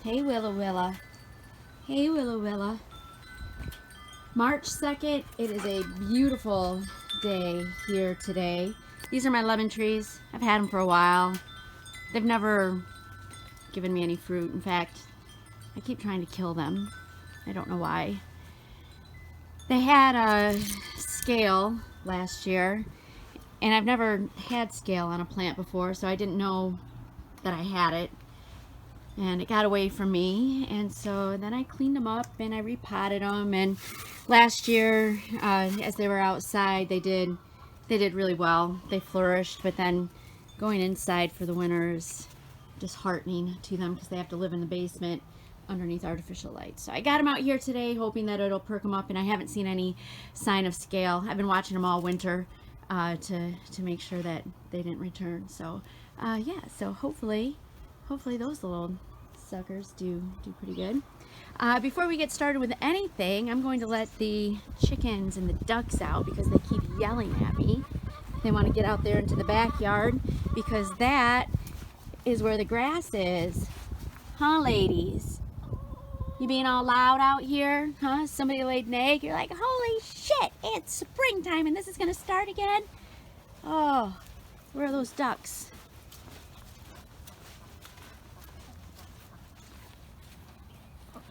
Hey, Willa Willa. Hey, Willa Willa. March 2nd, it is a beautiful day here today. These are my lemon trees. I've had them for a while. They've never given me any fruit. In fact, I keep trying to kill them. I don't know why. They had a scale last year, and I've never had scale on a plant before, so I didn't know that I had it. And it got away from me, and so then I cleaned them up and I repotted them. And last year, as they were outside, they did really well. They flourished, but then going inside for the winter is disheartening to them because they have to live in the basement underneath artificial light. So I got them out here today, hoping that it'll perk them up, and I haven't seen any sign of scale. I've been watching them all winter to make sure that they didn't return. So yeah, so hopefully those little suckers do pretty good. Before we get started with anything, I'm going to let the chickens and the ducks out because they keep yelling at me. They want to get out there into the backyard because that is where the grass is. Huh, ladies? You being all loud out here? Huh? Somebody laid an egg. You're like, holy shit, it's springtime and this is going to start again? Oh, where are those ducks?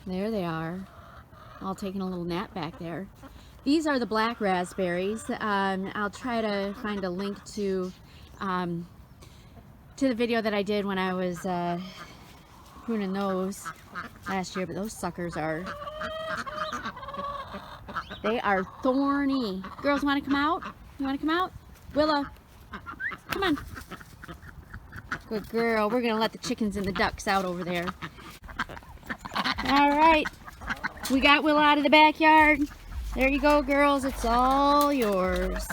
There they are, all taking a little nap back there. These are the black raspberries. I'll try to find a link to the video that I did when I was pruning those last year, but those suckers they are thorny. Girls, want to come out? You want to come out? Willa, come on. Good girl. We're going to let the chickens and the ducks out over there. All right, we got Willa out of the backyard. There you go, girls. It's all yours.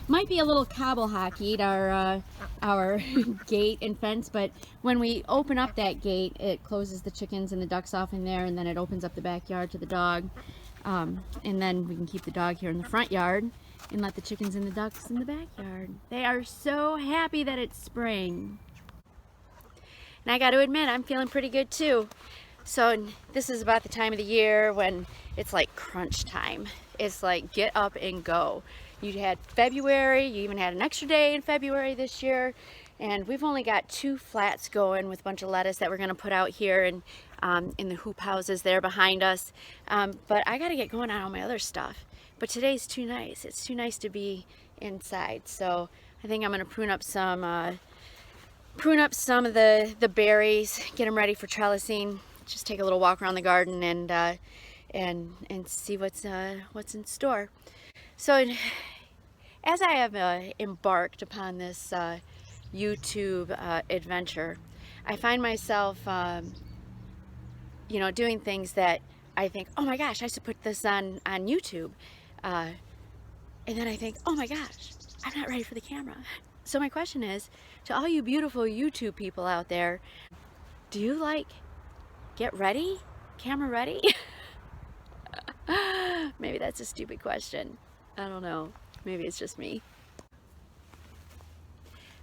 Might be a little cobble hockeyed our gate and fence, but when we open up that gate, it closes the chickens and the ducks off in there, and then it opens up the backyard to the dog. And then we can keep the dog here in the front yard and let the chickens and the ducks in the backyard. They are so happy that it's spring. And I got to admit, I'm feeling pretty good too. So this is about the time of the year when it's like crunch time. It's like get up and go. You had February, you even had an extra day in February this year. And we've only got 2 flats going with a bunch of lettuce that we're going to put out here and in the hoop houses there behind us. But I got to get going on all my other stuff. But today's too nice. It's too nice to be inside. So I think I'm going to prune up some of the berries, get them ready for trellising. Just take a little walk around the garden and see what's in store. So as I have embarked upon this YouTube adventure, I find myself doing things that I think, oh my gosh, I should put this on YouTube, and then I think, oh my gosh, I'm not ready for the camera. So my question is, to all you beautiful YouTube people out there, do you like get ready? Camera ready? Maybe that's a stupid question. I don't know. Maybe it's just me.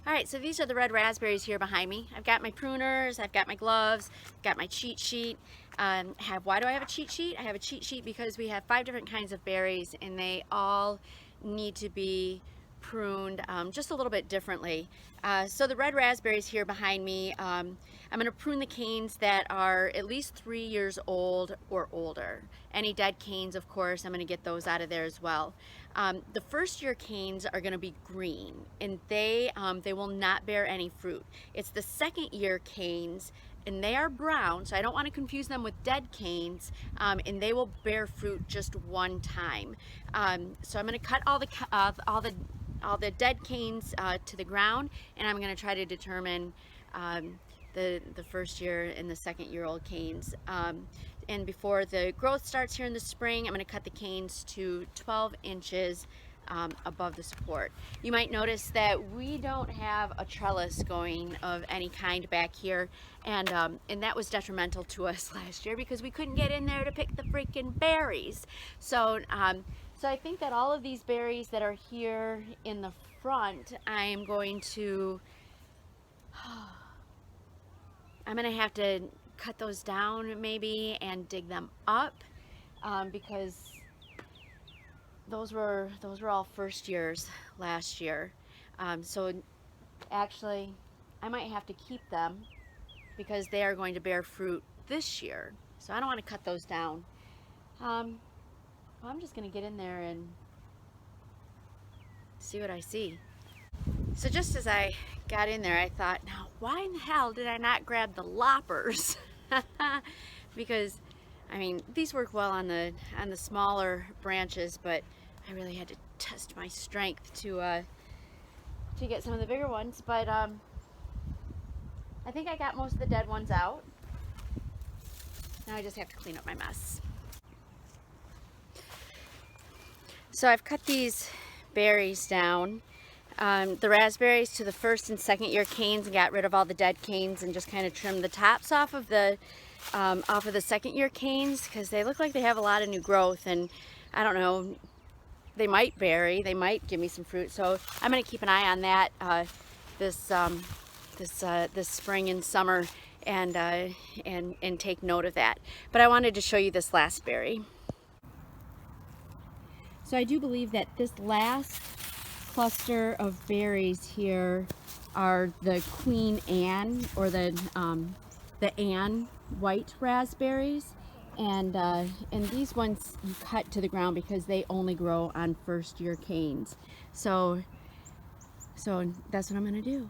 Alright, so these are the red raspberries here behind me. I've got my pruners, I've got my gloves, I've got my cheat sheet. Why do I have a cheat sheet? I have a cheat sheet because we have 5 different kinds of berries and they all need to be pruned just a little bit differently. So the red raspberries here behind me, I'm going to prune the canes that are at least 3 years old or older. Any dead canes, of course, I'm going to get those out of there as well. The first year canes are going to be green and they will not bear any fruit. It's the second year canes and they are brown, so I don't want to confuse them with dead canes, and they will bear fruit just one time. So I'm going to cut all the dead canes to the ground, and I'm going to try to determine the first year and the second year old canes. And before the growth starts here in the spring, I'm going to cut the canes to 12 inches above the support. You might notice that we don't have a trellis going of any kind back here, and that was detrimental to us last year because we couldn't get in there to pick the freaking berries. So I think that all of these berries that are here in the front, I am going to I'm gonna have to cut those down maybe and dig them up, because those were all first years last year. So actually I might have to keep them because they are going to bear fruit this year. So I don't want to cut those down. Well, I'm just going to get in there and see what I see. So just as I got in there, I thought, now why in the hell did I not grab the loppers? Because I mean, these work well on the smaller branches, but I really had to test my strength to get some of the bigger ones. But I think I got most of the dead ones out. Now I just have to clean up my mess. So I've cut these berries down, the raspberries, to the first and second year canes, and got rid of all the dead canes and just kind of trimmed the tops off of the second year canes, because they look like they have a lot of new growth, and I don't know, they might berry, they might give me some fruit. So I'm going to keep an eye on that this spring and summer, and take note of that. But I wanted to show you this last berry. So I do believe that this last cluster of berries here are the Queen Anne, or the Anne white raspberries, and these ones you cut to the ground because they only grow on first year canes. So that's what I'm gonna do.